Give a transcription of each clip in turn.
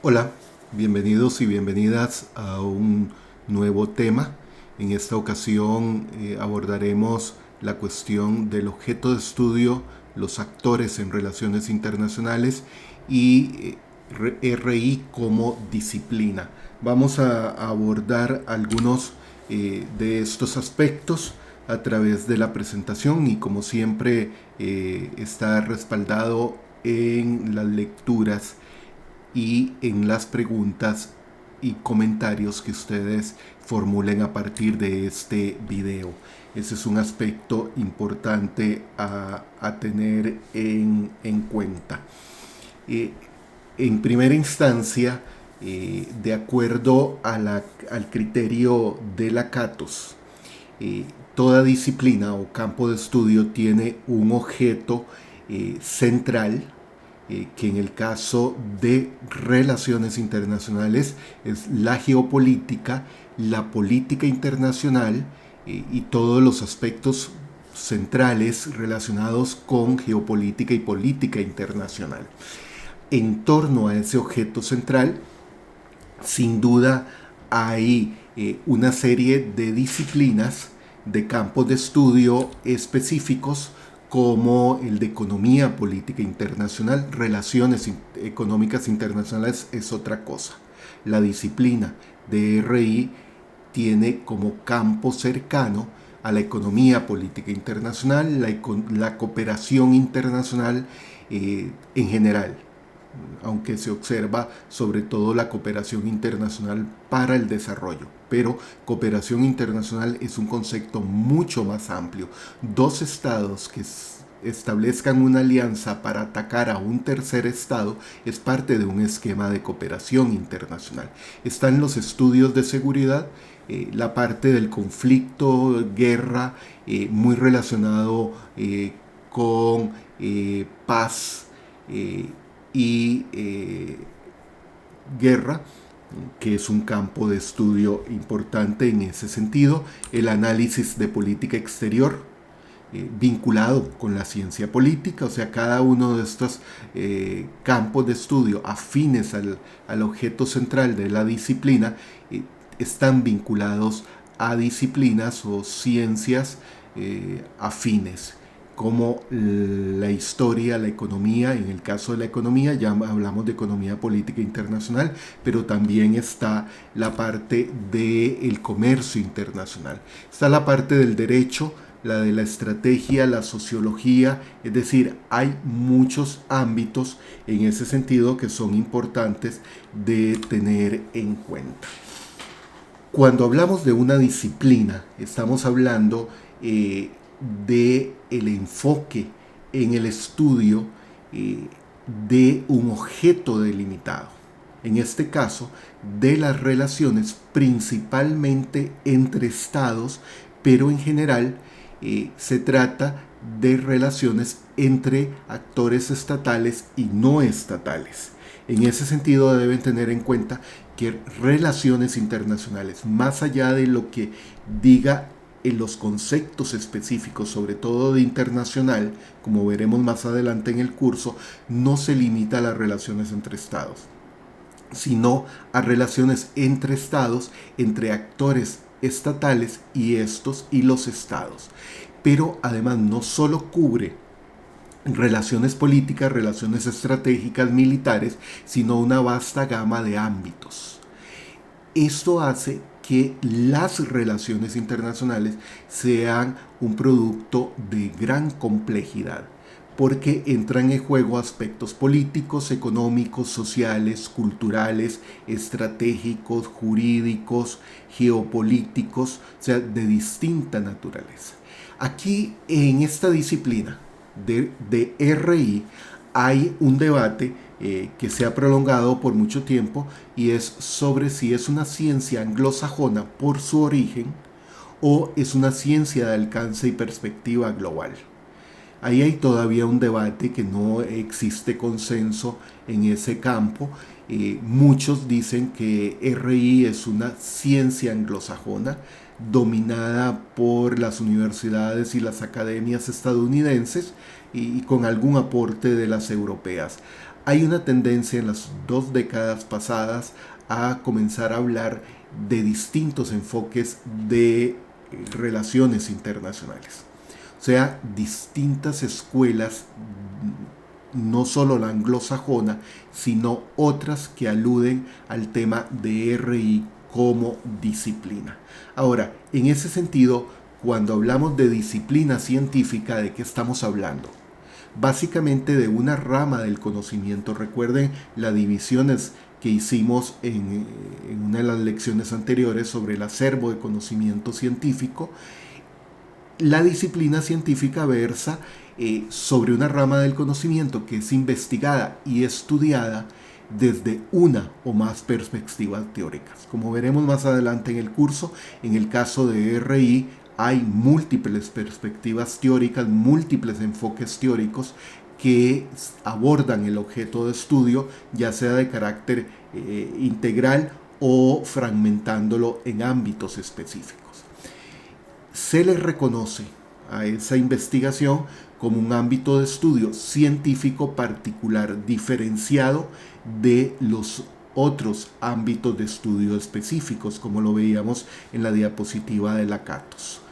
Hola, bienvenidos y bienvenidas a un nuevo tema. En esta ocasión abordaremos la cuestión del objeto de estudio, los actores en relaciones internacionales y RI como disciplina. Vamos a abordar algunos de estos aspectos a través de la presentación y como siempre está respaldado en las lecturas y en las preguntas y comentarios que ustedes formulen a partir de este video. Ese es un aspecto importante a tener en cuenta. En primera instancia, de acuerdo al criterio de la CATOS, toda disciplina o campo de estudio tiene un objeto central, que en el caso de relaciones internacionales es la geopolítica, la política internacional y todos los aspectos centrales relacionados con geopolítica y política internacional. En torno a ese objeto central, sin duda hay una serie de disciplinas, de campos de estudio específicos, como el de economía política internacional. Relaciones económicas internacionales es otra cosa. La disciplina de RI tiene como campo cercano a la economía política internacional, la cooperación internacional en general, aunque se observa sobre todo la cooperación internacional para el desarrollo. Pero cooperación internacional es un concepto mucho más amplio. Dos estados que establezcan una alianza para atacar a un tercer estado es parte de un esquema de cooperación internacional. Están los estudios de seguridad, la parte del conflicto, guerra, muy relacionado con paz y guerra, que es un campo de estudio importante en ese sentido. El análisis de política exterior, vinculado con la ciencia política, o sea, cada uno de estos campos de estudio afines al objeto central de la disciplina están vinculados a disciplinas o ciencias afines, como la historia, la economía. En el caso de la economía ya hablamos de economía política internacional, pero también está la parte del comercio internacional. Está la parte del derecho, la de la estrategia, la sociología, es decir, hay muchos ámbitos en ese sentido que son importantes de tener en cuenta. Cuando hablamos de una disciplina, estamos hablando de el enfoque en el estudio de un objeto delimitado. En este caso, de las relaciones principalmente entre estados, pero en general se trata de relaciones entre actores estatales y no estatales. En ese sentido deben tener en cuenta que relaciones internacionales, más allá de lo que diga en los conceptos específicos, sobre todo de internacional, como veremos más adelante en el curso, no se limita a las relaciones entre estados, sino a relaciones entre estados, entre actores estatales y los estados. Pero además no solo cubre relaciones políticas, relaciones estratégicas, militares, sino una vasta gama de ámbitos. Esto hace que las relaciones internacionales sean un producto de gran complejidad, porque entran en juego aspectos políticos, económicos, sociales, culturales, estratégicos, jurídicos, geopolíticos, o sea, de distinta naturaleza. Aquí en esta disciplina de RI hay un debate que se ha prolongado por mucho tiempo, y es sobre si es una ciencia anglosajona por su origen o es una ciencia de alcance y perspectiva global. Ahí hay todavía un debate, que no existe consenso en ese campo. Muchos dicen que RI es una ciencia anglosajona dominada por las universidades y las academias estadounidenses y con algún aporte de las europeas. Hay una tendencia en las 2 décadas pasadas a comenzar a hablar de distintos enfoques de relaciones internacionales. O sea, distintas escuelas, no solo la anglosajona, sino otras que aluden al tema de RI como disciplina. Ahora, en ese sentido, cuando hablamos de disciplina científica, ¿de qué estamos hablando? Básicamente de una rama del conocimiento. Recuerden las divisiones que hicimos en una de las lecciones anteriores sobre el acervo de conocimiento científico. La disciplina científica versa sobre una rama del conocimiento que es investigada y estudiada desde una o más perspectivas teóricas. Como veremos más adelante en el curso, en el caso de RI hay múltiples perspectivas teóricas, múltiples enfoques teóricos que abordan el objeto de estudio, ya sea de carácter integral o fragmentándolo en ámbitos específicos. Se le reconoce a esa investigación como un ámbito de estudio científico particular, diferenciado de los otros ámbitos de estudio específicos, como lo veíamos en la diapositiva de la Catos.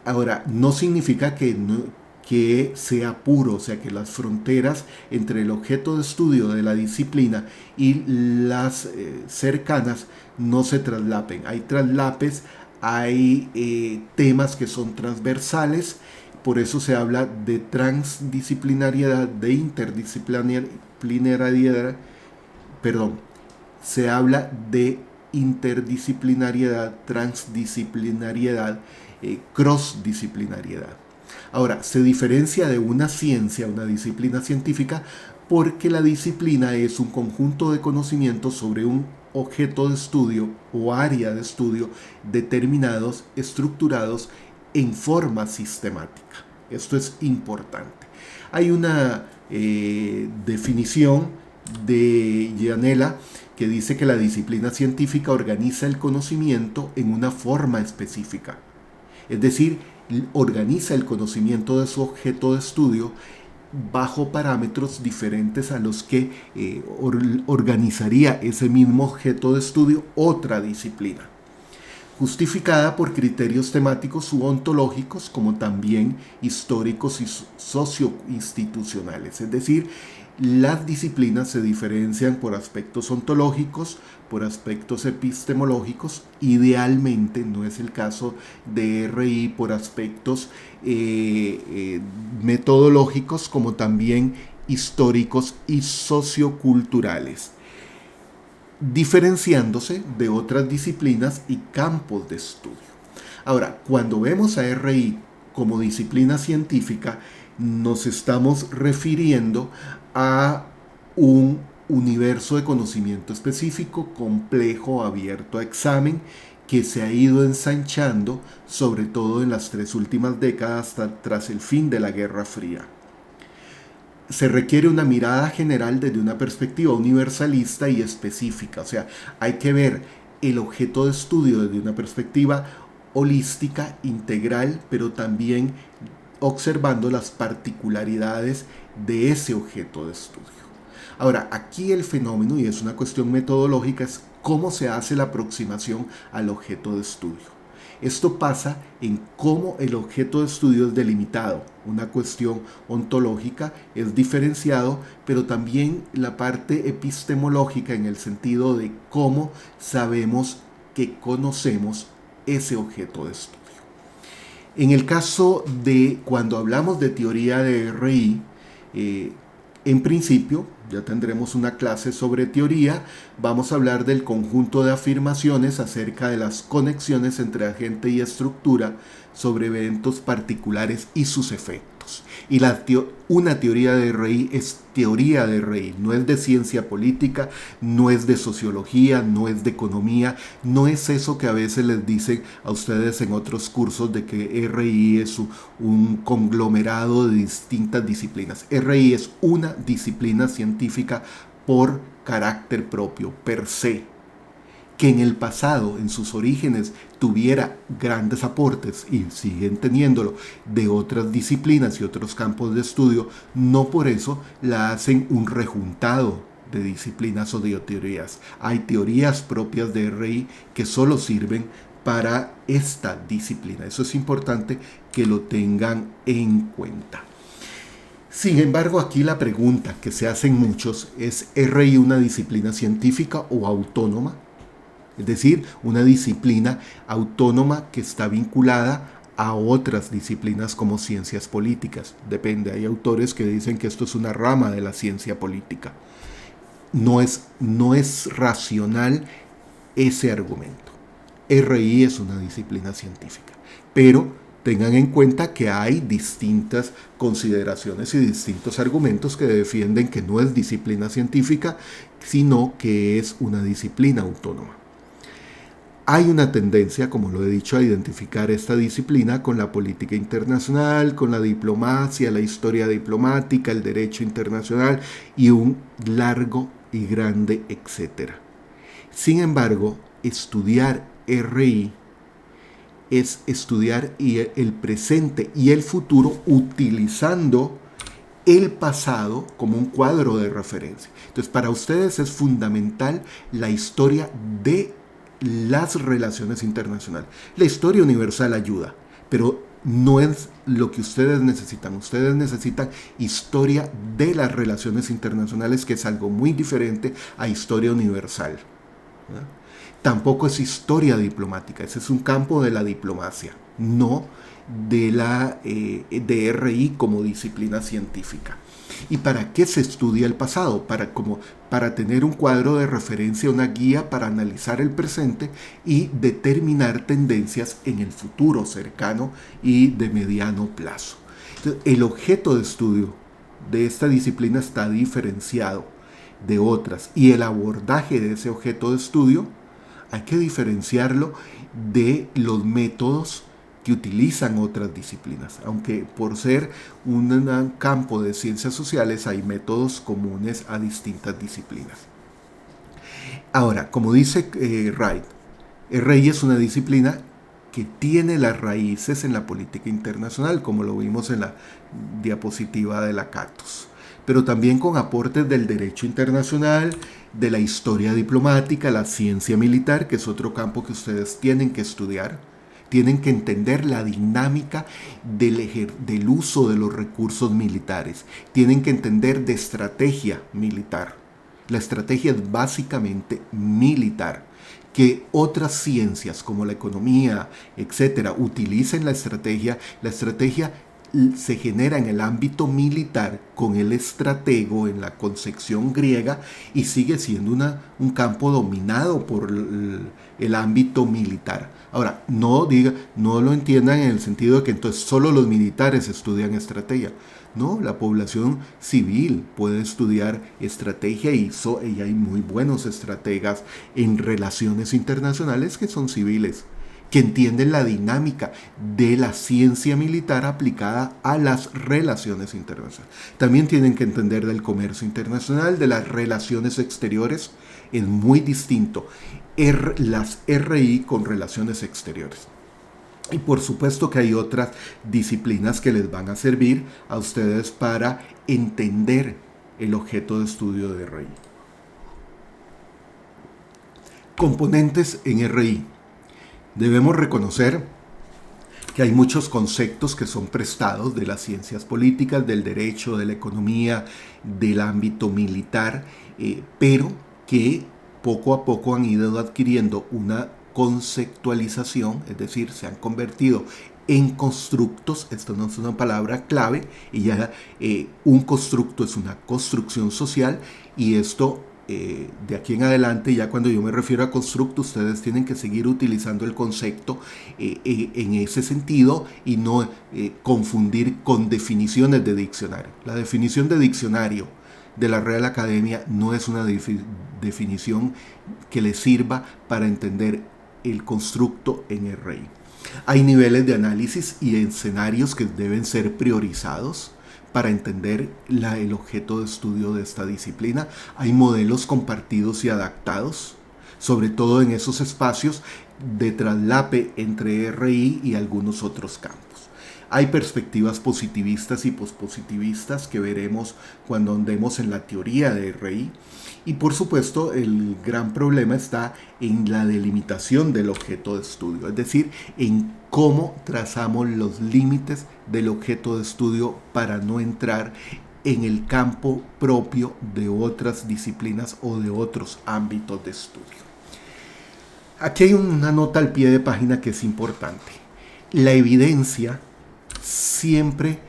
Ahora, no significa que sea puro, o sea, que las fronteras entre el objeto de estudio de la disciplina y las cercanas no se traslapen. Hay traslapes, hay temas que son transversales, por eso se habla de transdisciplinariedad, de interdisciplinariedad, se habla de interdisciplinariedad, transdisciplinariedad, crossdisciplinariedad. Ahora, se diferencia de una ciencia, una disciplina científica, porque la disciplina es un conjunto de conocimientos sobre un objeto de estudio o área de estudio determinados, estructurados en forma sistemática. Esto es importante. Hay una definición de Gianella que dice que la disciplina científica organiza el conocimiento en una forma específica. Es decir, organiza el conocimiento de su objeto de estudio bajo parámetros diferentes a los que organizaría ese mismo objeto de estudio otra disciplina, justificada por criterios temáticos u ontológicos como también históricos y socioinstitucionales. Es decir, las disciplinas se diferencian por aspectos ontológicos, por aspectos epistemológicos, idealmente, no es el caso de RI, por aspectos metodológicos como también históricos y socioculturales, diferenciándose de otras disciplinas y campos de estudio. Ahora, cuando vemos a RI como disciplina científica, nos estamos refiriendo a un universo de conocimiento específico, complejo, abierto a examen, que se ha ido ensanchando, sobre todo en las 3 últimas décadas tras el fin de la Guerra Fría. Se requiere una mirada general desde una perspectiva universalista y específica, o sea, hay que ver el objeto de estudio desde una perspectiva holística, integral, pero también observando las particularidades de ese objeto de estudio. Ahora, aquí el fenómeno, y es una cuestión metodológica, es cómo se hace la aproximación al objeto de estudio. Esto pasa en cómo el objeto de estudio es delimitado. Una cuestión ontológica es diferenciado, pero también la parte epistemológica en el sentido de cómo sabemos que conocemos ese objeto de estudio. En el caso de cuando hablamos de teoría de RI, en principio, ya tendremos una clase sobre teoría, vamos a hablar del conjunto de afirmaciones acerca de las conexiones entre agente y estructura sobre eventos particulares y sus efectos. Y una teoría de RI es teoría de RI, no es de ciencia política, no es de sociología, no es de economía, no es eso que a veces les dicen a ustedes en otros cursos de que RI es un conglomerado de distintas disciplinas. RI es una disciplina científica por carácter propio, per se. que en el pasado, en sus orígenes, tuviera grandes aportes y siguen teniéndolo de otras disciplinas y otros campos de estudio, no por eso la hacen un rejuntado de disciplinas o de teorías. Hay teorías propias de RI que solo sirven para esta disciplina. Eso es importante que lo tengan en cuenta. Sin embargo, aquí la pregunta que se hacen muchos es: ¿RI una disciplina científica o autónoma? Es decir, una disciplina autónoma que está vinculada a otras disciplinas como ciencias políticas. Depende, hay autores que dicen que esto es una rama de la ciencia política. No es racional ese argumento. RI es una disciplina científica, pero tengan en cuenta que hay distintas consideraciones y distintos argumentos que defienden que no es disciplina científica, sino que es una disciplina autónoma. Hay una tendencia, como lo he dicho, a identificar esta disciplina con la política internacional, con la diplomacia, la historia diplomática, el derecho internacional y un largo y grande etcétera. Sin embargo, estudiar RI es estudiar el presente y el futuro utilizando el pasado como un cuadro de referencia. Entonces, para ustedes es fundamental la historia de las relaciones internacionales. La historia universal ayuda, pero no es lo que ustedes necesitan. Ustedes necesitan historia de las relaciones internacionales, que es algo muy diferente a historia universal, ¿verdad? Tampoco es historia diplomática, ese es un campo de la diplomacia, no de RI como disciplina científica. ¿Y para qué se estudia el pasado? Para tener un cuadro de referencia, una guía para analizar el presente y determinar tendencias en el futuro cercano y de mediano plazo. Entonces, el objeto de estudio de esta disciplina está diferenciado de otras, y el abordaje de ese objeto de estudio hay que diferenciarlo de los métodos que utilizan otras disciplinas, aunque por ser un campo de ciencias sociales hay métodos comunes a distintas disciplinas. Ahora, como dice Wright, RI es una disciplina que tiene las raíces en la política internacional, como lo vimos en la diapositiva de la Catos, pero también con aportes del derecho internacional, de la historia diplomática, la ciencia militar, que es otro campo que ustedes tienen que estudiar. Tienen que entender la dinámica del uso de los recursos militares. Tienen que entender de estrategia militar. La estrategia es básicamente militar. Que otras ciencias como la economía, etcétera, utilicen la estrategia se genera en el ámbito militar con el estratego en la concepción griega y sigue siendo un campo dominado por el ámbito militar. Ahora, no lo entiendan en el sentido de que entonces solo los militares estudian estrategia. No, la población civil puede estudiar estrategia y hay muy buenos estrategas en relaciones internacionales que son civiles, que entienden la dinámica de la ciencia militar aplicada a las relaciones internacionales. También tienen que entender del comercio internacional, de las relaciones exteriores. Es muy distinto las RI con relaciones exteriores. Y por supuesto que hay otras disciplinas que les van a servir a ustedes para entender el objeto de estudio de RI. Componentes en RI. Debemos reconocer que hay muchos conceptos que son prestados de las ciencias políticas, del derecho, de la economía, del ámbito militar, pero que poco a poco han ido adquiriendo una conceptualización, es decir, se han convertido en constructos. Esto no es una palabra clave, y ya un constructo es una construcción social, y esto de aquí en adelante, ya cuando yo me refiero a constructo, ustedes tienen que seguir utilizando el concepto en ese sentido y no confundir con definiciones de diccionario. La definición de diccionario de la Real Academia no es una definición que les sirva para entender el constructo en RI. Hay niveles de análisis y escenarios que deben ser priorizados para entender el objeto de estudio de esta disciplina. Hay modelos compartidos y adaptados sobre todo en esos espacios de traslape entre RI y algunos otros campos. Hay perspectivas positivistas y pospositivistas que veremos cuando andemos en la teoría de RI. Y por supuesto el gran problema está en la delimitación del objeto de estudio, es decir, en cómo trazamos los límites del objeto de estudio para no entrar en el campo propio de otras disciplinas o de otros ámbitos de estudio. Aquí hay una nota al pie de página que es importante. La evidencia siempre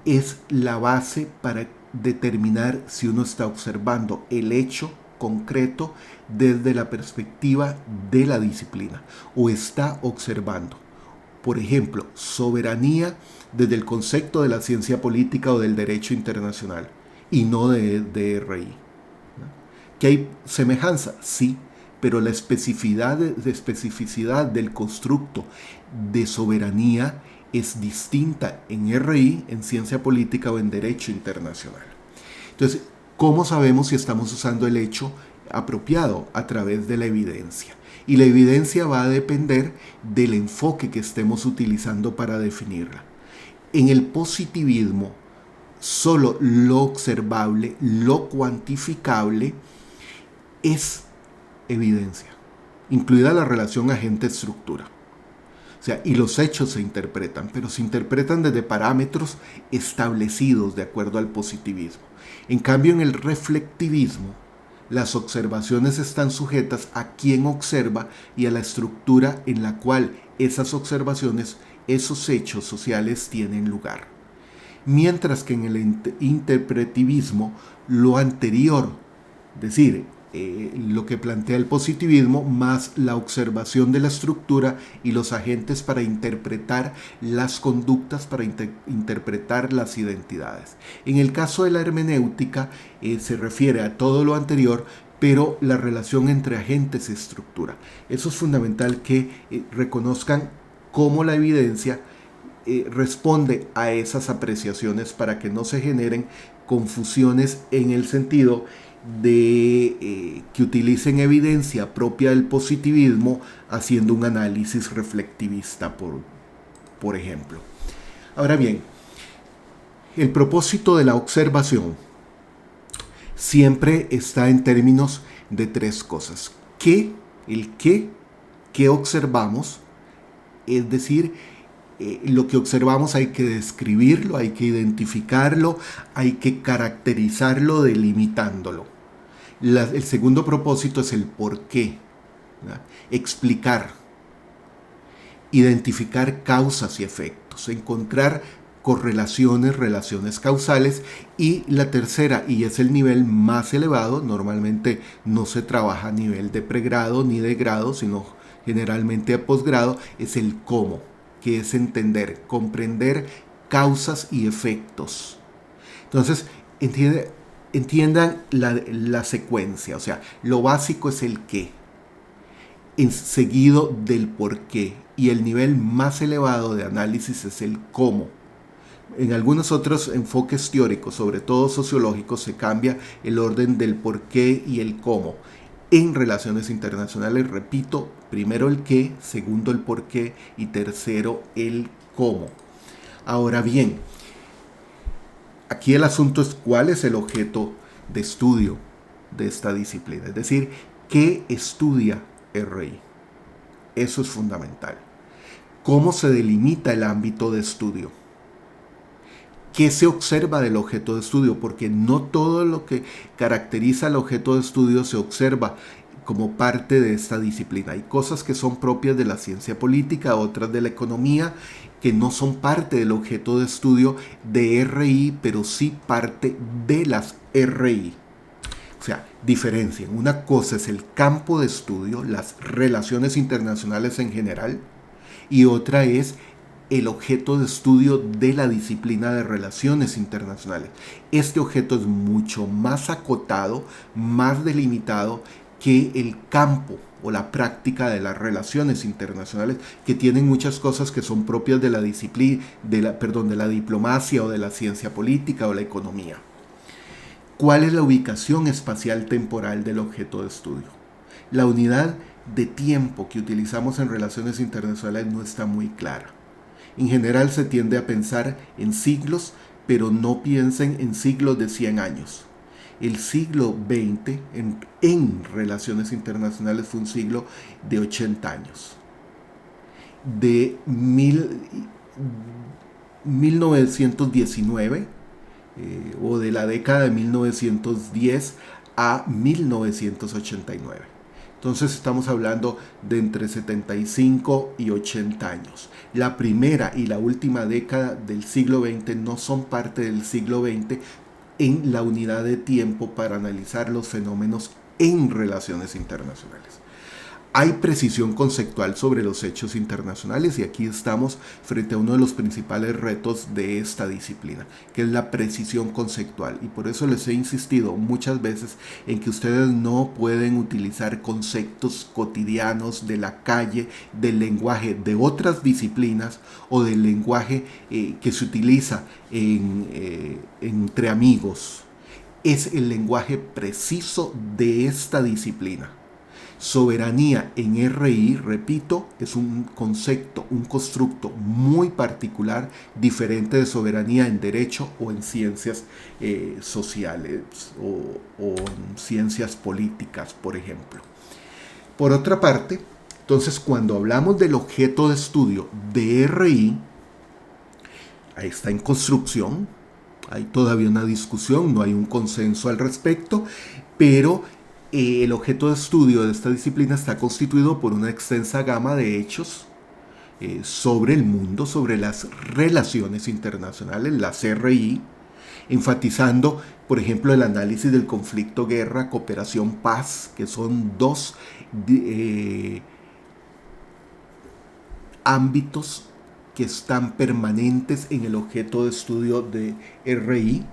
es la base para determinar si uno está observando el hecho concreto desde la perspectiva de la disciplina o está observando, por ejemplo, soberanía desde el concepto de la ciencia política o del derecho internacional y no de RI. ¿Que hay semejanza? Sí, pero la especificidad del constructo de soberanía es distinta en RI, en ciencia política o en derecho internacional. Entonces, ¿cómo sabemos si estamos usando el hecho apropiado? A través de la evidencia. Y la evidencia va a depender del enfoque que estemos utilizando para definirla. En el positivismo, solo lo observable, lo cuantificable, es evidencia, incluida la relación agente-estructura. O sea, y los hechos se interpretan, pero se interpretan desde parámetros establecidos de acuerdo al positivismo. En cambio, en el reflectivismo, las observaciones están sujetas a quien observa y a la estructura en la cual esas observaciones, esos hechos sociales tienen lugar. Mientras que en el interpretivismo, lo anterior, es decir, lo que plantea el positivismo, más la observación de la estructura y los agentes para interpretar las conductas, para interpretar las identidades. En el caso de la hermenéutica, se refiere a todo lo anterior, pero la relación entre agentes y estructura. Eso es fundamental que reconozcan cómo la evidencia responde a esas apreciaciones para que no se generen confusiones en el sentido de que utilicen evidencia propia del positivismo haciendo un análisis reflectivista, por ejemplo. Ahora bien, el propósito de la observación siempre está en términos de tres cosas. ¿Qué observamos? Es decir, lo que observamos hay que describirlo, hay que identificarlo, hay que caracterizarlo delimitándolo. El segundo propósito es el por qué, ¿verdad? Explicar, identificar causas y efectos, encontrar correlaciones, relaciones causales. Y la tercera, y es el nivel más elevado, normalmente no se trabaja a nivel de pregrado ni de grado, sino generalmente a posgrado, es el cómo, que es entender, comprender causas y efectos. Entonces, entiendan la secuencia, o sea, lo básico es el qué, seguido del por qué, y el nivel más elevado de análisis es el cómo. En algunos otros enfoques teóricos, sobre todo sociológicos, se cambia el orden del por qué y el cómo. En relaciones internacionales, repito, primero el qué, segundo el por qué y tercero el cómo. Ahora bien, aquí el asunto es cuál es el objeto de estudio de esta disciplina, es decir, ¿qué estudia RI? Eso es fundamental. ¿Cómo se delimita el ámbito de estudio? ¿Qué se observa del objeto de estudio? Porque no todo lo que caracteriza al objeto de estudio se observa como parte de esta disciplina. Hay cosas que son propias de la ciencia política, otras de la economía, que no son parte del objeto de estudio de RI, pero sí parte de las RI. O sea, diferencian. Una cosa es el campo de estudio, las relaciones internacionales en general, y otra es el objeto de estudio de la disciplina de relaciones internacionales. Este objeto es mucho más acotado, más delimitado que el campo o la práctica de las relaciones internacionales, que tienen muchas cosas que son propias de la disciplina, de la diplomacia o de la ciencia política o la economía. ¿Cuál es la ubicación espacial temporal del objeto de estudio? La unidad de tiempo que utilizamos en relaciones internacionales no está muy clara. En general se tiende a pensar en siglos, pero no piensen en siglos de 100 años. El siglo XX en relaciones internacionales fue un siglo de 80 años. De 1919 o de la década de 1910 a 1989. Entonces estamos hablando de entre 75 y 80 años. La primera y la última década del siglo XX no son parte del siglo XX en la unidad de tiempo para analizar los fenómenos en relaciones internacionales. Hay precisión conceptual sobre los hechos internacionales y aquí estamos frente a uno de los principales retos de esta disciplina, que es la precisión conceptual. Y por eso les he insistido muchas veces en que ustedes no pueden utilizar conceptos cotidianos de la calle, del lenguaje de otras disciplinas o del lenguaje que se utiliza entre amigos. Es el lenguaje preciso de esta disciplina. Soberanía en RI, repito, es un concepto, un constructo muy particular, diferente de soberanía en derecho o en ciencias sociales o en ciencias políticas, por ejemplo. Por otra parte, entonces cuando hablamos del objeto de estudio de RI, ahí está en construcción, hay todavía una discusión, no hay un consenso al respecto, pero el objeto de estudio de esta disciplina está constituido por una extensa gama de hechos sobre el mundo, sobre las relaciones internacionales, las RI, enfatizando, por ejemplo, el análisis del conflicto, guerra, cooperación, paz, que son dos ámbitos que están permanentes en el objeto de estudio de RI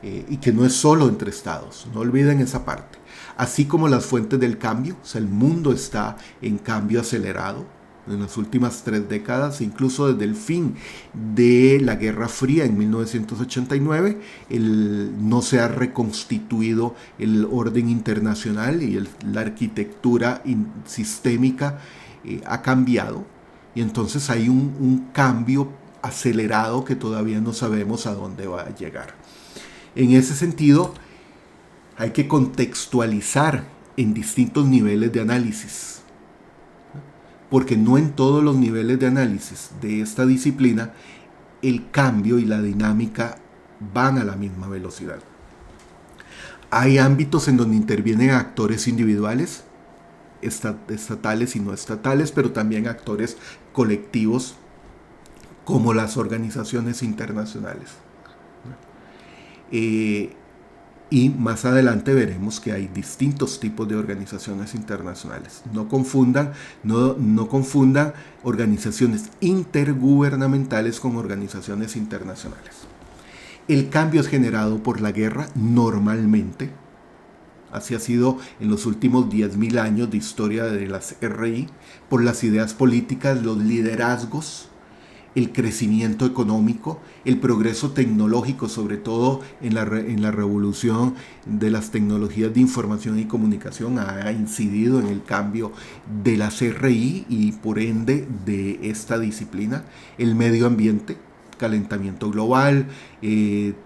y que no es solo entre estados, no olviden esa parte. Así como las fuentes del cambio, o sea, el mundo está en cambio acelerado en las últimas 3 décadas, incluso desde el fin de la Guerra Fría en 1989, no se ha reconstituido el orden internacional y la arquitectura sistémica ha cambiado. Y entonces hay un cambio acelerado que todavía no sabemos a dónde va a llegar. En ese sentido, hay que contextualizar en distintos niveles de análisis, porque no en todos los niveles de análisis de esta disciplina el cambio y la dinámica van a la misma velocidad. Hay ámbitos en donde intervienen actores individuales, estatales y no estatales, pero también actores colectivos como las organizaciones internacionales. Y más adelante veremos que hay distintos tipos de organizaciones internacionales. No confundan organizaciones intergubernamentales con organizaciones internacionales. El cambio es generado por la guerra normalmente. Así ha sido en los últimos 10.000 años de historia de las RI, por las ideas políticas, los liderazgos, el crecimiento económico, el progreso tecnológico, sobre todo en la revolución de las tecnologías de información y comunicación, ha incidido en el cambio de las RI y por ende de esta disciplina. El medio ambiente, calentamiento global,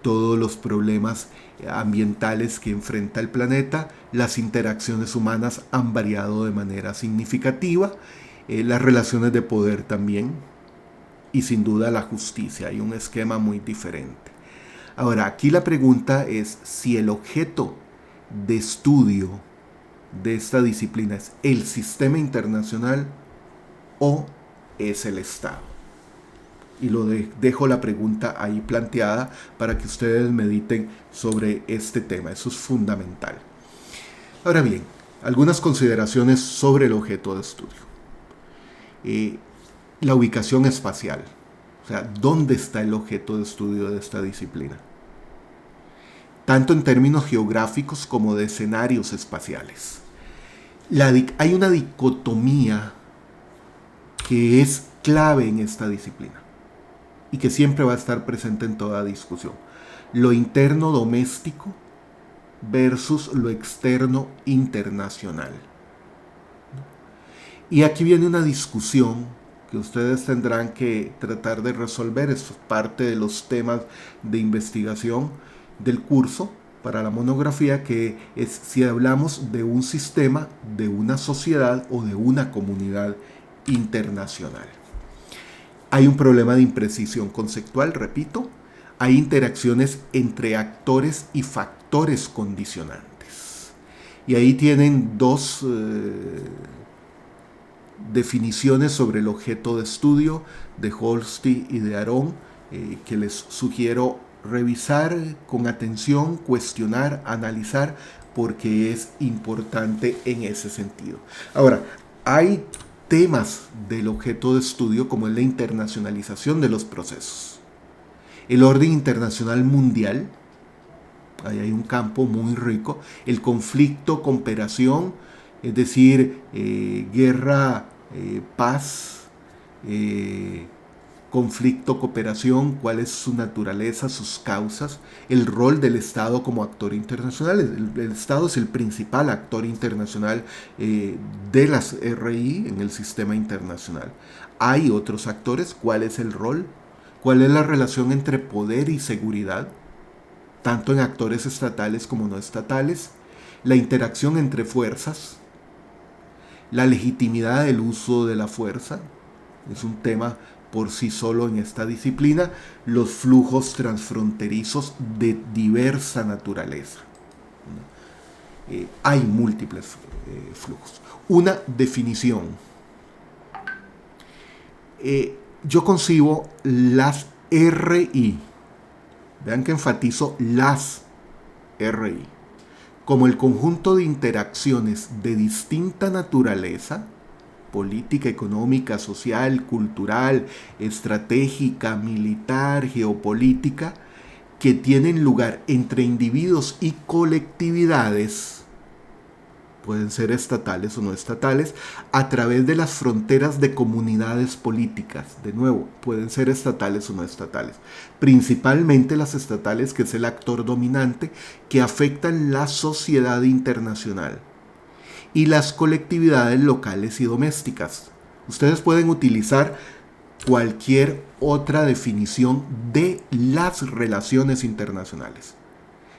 todos los problemas ambientales que enfrenta el planeta, las interacciones humanas han variado de manera significativa, las relaciones de poder también, y sin duda la justicia, hay un esquema muy diferente. Ahora, aquí la pregunta es si el objeto de estudio de esta disciplina es el sistema internacional o es el Estado. Y dejo la pregunta ahí planteada para que ustedes mediten sobre este tema. Eso es fundamental. Ahora bien, algunas consideraciones sobre el objeto de estudio. La ubicación espacial. O sea, ¿dónde está el objeto de estudio de esta disciplina? Tanto en términos geográficos como de escenarios espaciales. Hay una dicotomía que es clave en esta disciplina y que siempre va a estar presente en toda discusión. Lo interno doméstico versus lo externo internacional. Y aquí viene una discusión que ustedes tendrán que tratar de resolver. Es parte de los temas de investigación del curso para la monografía, que es si hablamos de un sistema, de una sociedad o de una comunidad internacional. Hay un problema de imprecisión conceptual, repito. Hay interacciones entre actores y factores condicionantes. Y ahí tienen dos definiciones sobre el objeto de estudio de Holsti y de Aron, que les sugiero revisar con atención, cuestionar, analizar, porque es importante en ese sentido. Ahora, hay temas del objeto de estudio como es la internacionalización de los procesos. El orden internacional mundial, ahí hay un campo muy rico. El conflicto, cooperación, es decir, guerra, paz, conflicto, cooperación, cuál es su naturaleza, sus causas, el rol del Estado como actor internacional. El Estado es el principal actor internacional de las RI en el sistema internacional. Hay otros actores, ¿cuál es el rol? ¿Cuál es la relación entre poder y seguridad? Tanto en actores estatales como no estatales. La interacción entre fuerzas. La legitimidad del uso de la fuerza. Es un tema por sí solo en esta disciplina. Los flujos transfronterizos de diversa naturaleza. Hay múltiples flujos. Una definición. Yo concibo las RI, vean que enfatizo las RI, como el conjunto de interacciones de distinta naturaleza, política, económica, social, cultural, estratégica, militar, geopolítica, que tienen lugar entre individuos y colectividades, pueden ser estatales o no estatales, a través de las fronteras de comunidades políticas. De nuevo, pueden ser estatales o no estatales. Principalmente las estatales, que es el actor dominante, que afectan la sociedad internacional. Y las colectividades locales y domésticas. Ustedes pueden utilizar cualquier otra definición de las relaciones internacionales,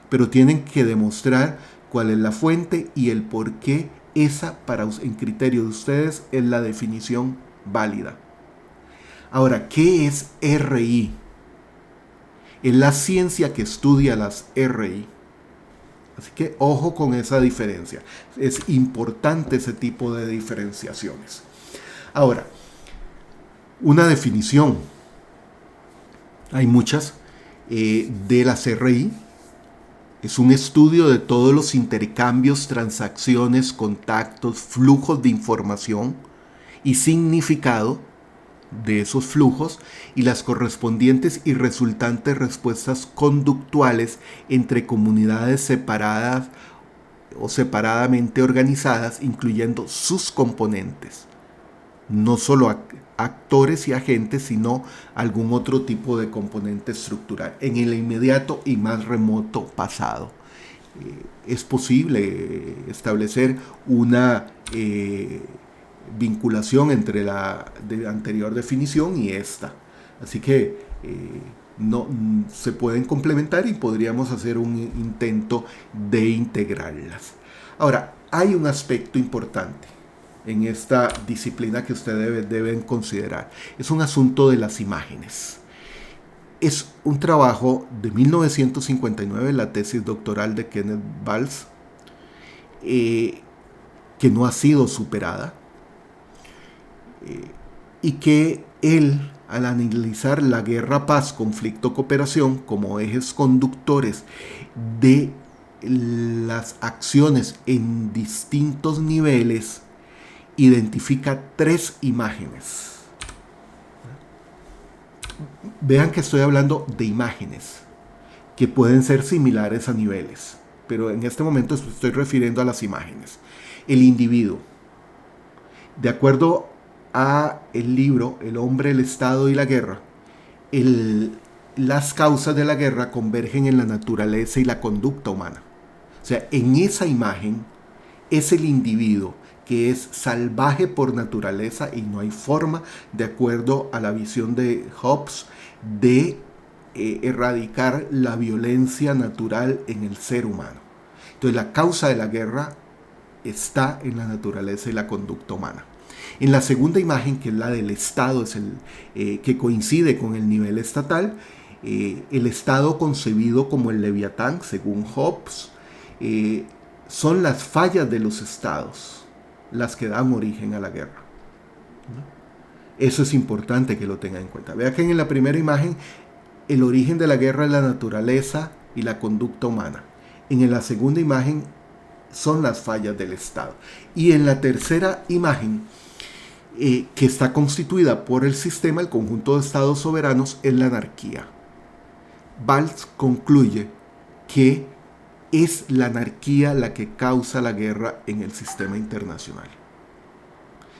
pero tienen que demostrar cuál es la fuente y el por qué esa, en criterio de ustedes, es la definición válida. Ahora, ¿qué es RI? Es la ciencia que estudia las RI. Así que ojo con esa diferencia. Es importante ese tipo de diferenciaciones. Ahora, una definición. Hay muchas de las RI. Es un estudio de todos los intercambios, transacciones, contactos, flujos de información y significado de esos flujos y las correspondientes y resultantes respuestas conductuales entre comunidades separadas o separadamente organizadas, incluyendo sus componentes. No solo actores y agentes, sino algún otro tipo de componente estructural en el inmediato y más remoto pasado. Es posible establecer una vinculación entre la anterior definición y esta. Así que no, se pueden complementar y podríamos hacer un intento de integrarlas. Ahora, hay un aspecto importante en esta disciplina que ustedes deben considerar. Es un asunto de las imágenes. Es un trabajo de 1959, la tesis doctoral de Kenneth Valls, que no ha sido superada, y que él, al analizar la guerra, paz, conflicto, cooperación como ejes conductores de las acciones en distintos niveles, identifica 3 imágenes. Vean que estoy hablando de imágenes que pueden ser similares a niveles, pero en este momento estoy refiriendo a las imágenes. El individuo. De acuerdo a el libro El hombre, el Estado y la guerra, las causas de la guerra convergen en la naturaleza y la conducta humana. O sea, en esa imagen es el individuo que es salvaje por naturaleza y no hay forma, de acuerdo a la visión de Hobbes, de erradicar la violencia natural en el ser humano. Entonces la causa de la guerra está en la naturaleza y la conducta humana. En la segunda imagen, que es la del Estado, es que coincide con el nivel estatal, el Estado concebido como el Leviatán, según Hobbes, son las fallas de los estados las que dan origen a la guerra. Eso es importante que lo tengan en cuenta. Vea que en la primera imagen el origen de la guerra es la naturaleza y la conducta humana. En la segunda imagen son las fallas del Estado. Y en la tercera imagen, que está constituida por el sistema, el conjunto de estados soberanos, es la anarquía. Valls concluye que es la anarquía la que causa la guerra en el sistema internacional.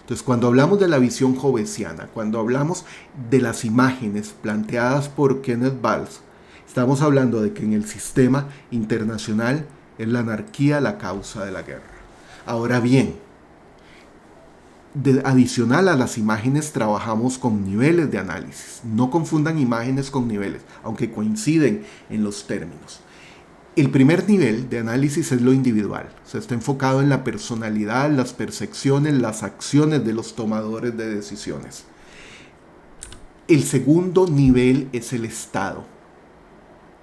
Entonces, cuando hablamos de la visión hobbesiana, cuando hablamos de las imágenes planteadas por Kenneth Valls, estamos hablando de que en el sistema internacional es la anarquía la causa de la guerra. Ahora bien, adicional a las imágenes, trabajamos con niveles de análisis. No confundan imágenes con niveles, aunque coinciden en los términos. El primer nivel de análisis es lo individual. O sea, está enfocado en la personalidad, las percepciones, las acciones de los tomadores de decisiones. El segundo nivel es el Estado,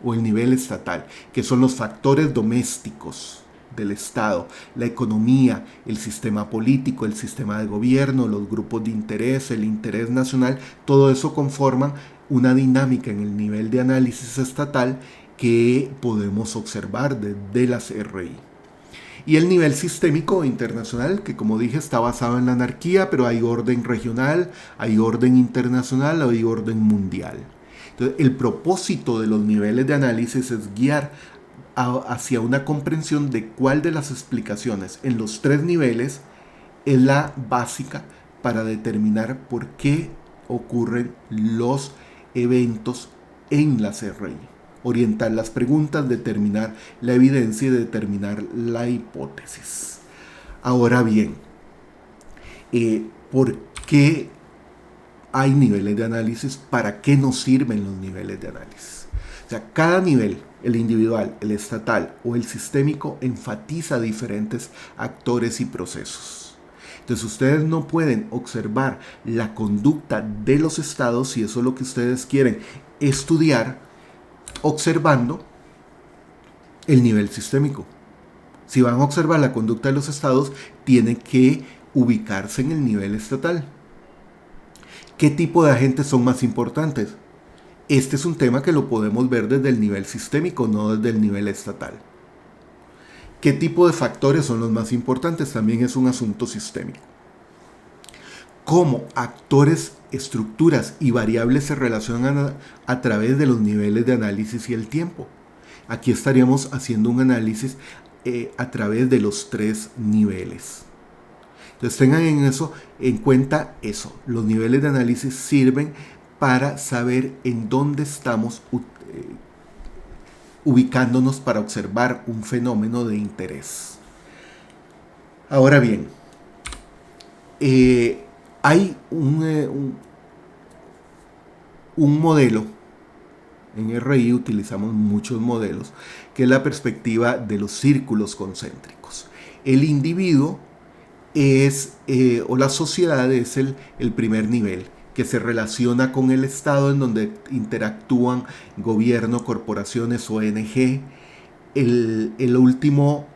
o el nivel estatal, que son los factores domésticos del Estado, la economía, el sistema político, el sistema de gobierno, los grupos de interés, el interés nacional. Todo eso conforman una dinámica en el nivel de análisis estatal que podemos observar desde las RI. Y el nivel sistémico internacional, que como dije está basado en la anarquía, pero hay orden regional, hay orden internacional, hay orden mundial. Entonces, el propósito de los niveles de análisis es guiar hacia una comprensión de cuál de las explicaciones en los tres niveles es la básica para determinar por qué ocurren los eventos en las RI. Orientar las preguntas, determinar la evidencia y determinar la hipótesis. Ahora bien, ¿por qué hay niveles de análisis? ¿Para qué nos sirven los niveles de análisis? O sea, cada nivel, el individual, el estatal o el sistémico, enfatiza diferentes actores y procesos. Entonces ustedes no pueden observar la conducta de los estados, si eso es lo que ustedes quieren estudiar, observando el nivel sistémico. Si van a observar la conducta de los estados, tienen que ubicarse en el nivel estatal. ¿Qué tipo de agentes son más importantes? Este es un tema que lo podemos ver desde el nivel sistémico, no desde el nivel estatal. ¿Qué tipo de factores son los más importantes? También es un asunto sistémico. ¿Cómo actores, estructuras y variables se relacionan a través de los niveles de análisis y el tiempo? Aquí estaríamos haciendo un análisis a través de los tres niveles. Entonces tengan en cuenta eso. Los niveles de análisis sirven para saber en dónde estamos ubicándonos para observar un fenómeno de interés. Ahora bien, hay un modelo, en RI utilizamos muchos modelos, que es la perspectiva de los círculos concéntricos. El individuo o la sociedad es el primer nivel, que se relaciona con el Estado, en donde interactúan gobierno, corporaciones, ONG. El último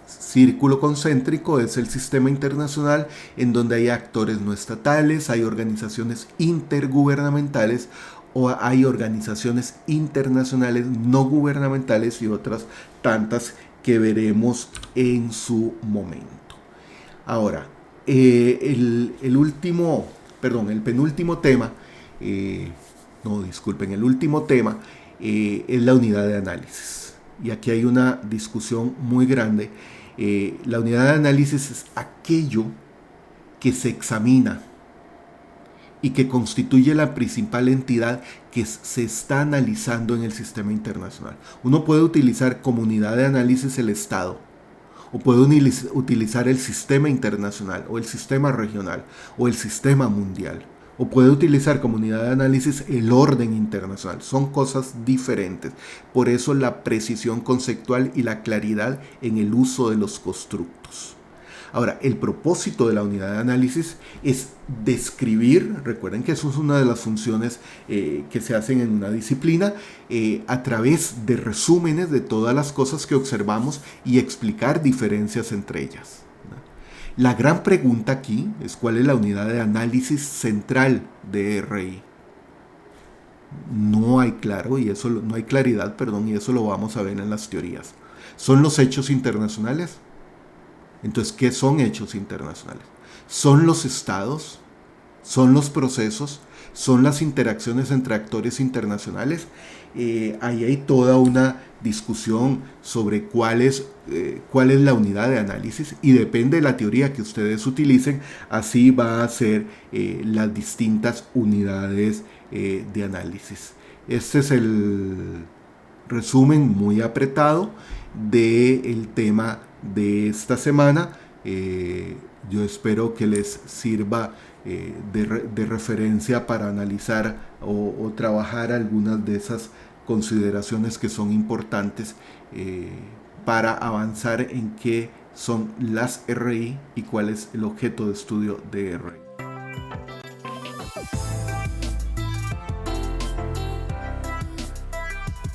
círculo concéntrico es el sistema internacional, en donde hay actores no estatales, hay organizaciones intergubernamentales o hay organizaciones internacionales no gubernamentales y otras tantas que veremos en su momento. Ahora, el penúltimo tema, el último tema es la unidad de análisis. Y aquí hay una discusión muy grande. La unidad de análisis es aquello que se examina y que constituye la principal entidad que se está analizando en el sistema internacional. Uno puede utilizar como unidad de análisis el Estado, o puede utilizar el sistema internacional, o el sistema regional, o el sistema mundial, o puede utilizar como unidad de análisis el orden internacional. Son cosas diferentes. Por eso la precisión conceptual y la claridad en el uso de los constructos. Ahora, el propósito de la unidad de análisis es describir, recuerden que eso es una de las funciones que se hacen en una disciplina, a través de resúmenes de todas las cosas que observamos y explicar diferencias entre ellas. La gran pregunta aquí es cuál es la unidad de análisis central de RI. No hay claridad, y eso lo vamos a ver en las teorías. ¿Son los hechos internacionales? Entonces, ¿qué son hechos internacionales? ¿Son los estados? ¿Son los procesos? ¿Son las interacciones entre actores internacionales? Ahí hay toda una discusión sobre cuál es la unidad de análisis, y depende de la teoría que ustedes utilicen, así va a ser las distintas unidades de análisis. Este es el resumen muy apretado del tema de esta semana. Yo espero que les sirva de referencia para analizar o trabajar algunas de esas consideraciones que son importantes para avanzar en qué son las RI y cuál es el objeto de estudio de RI.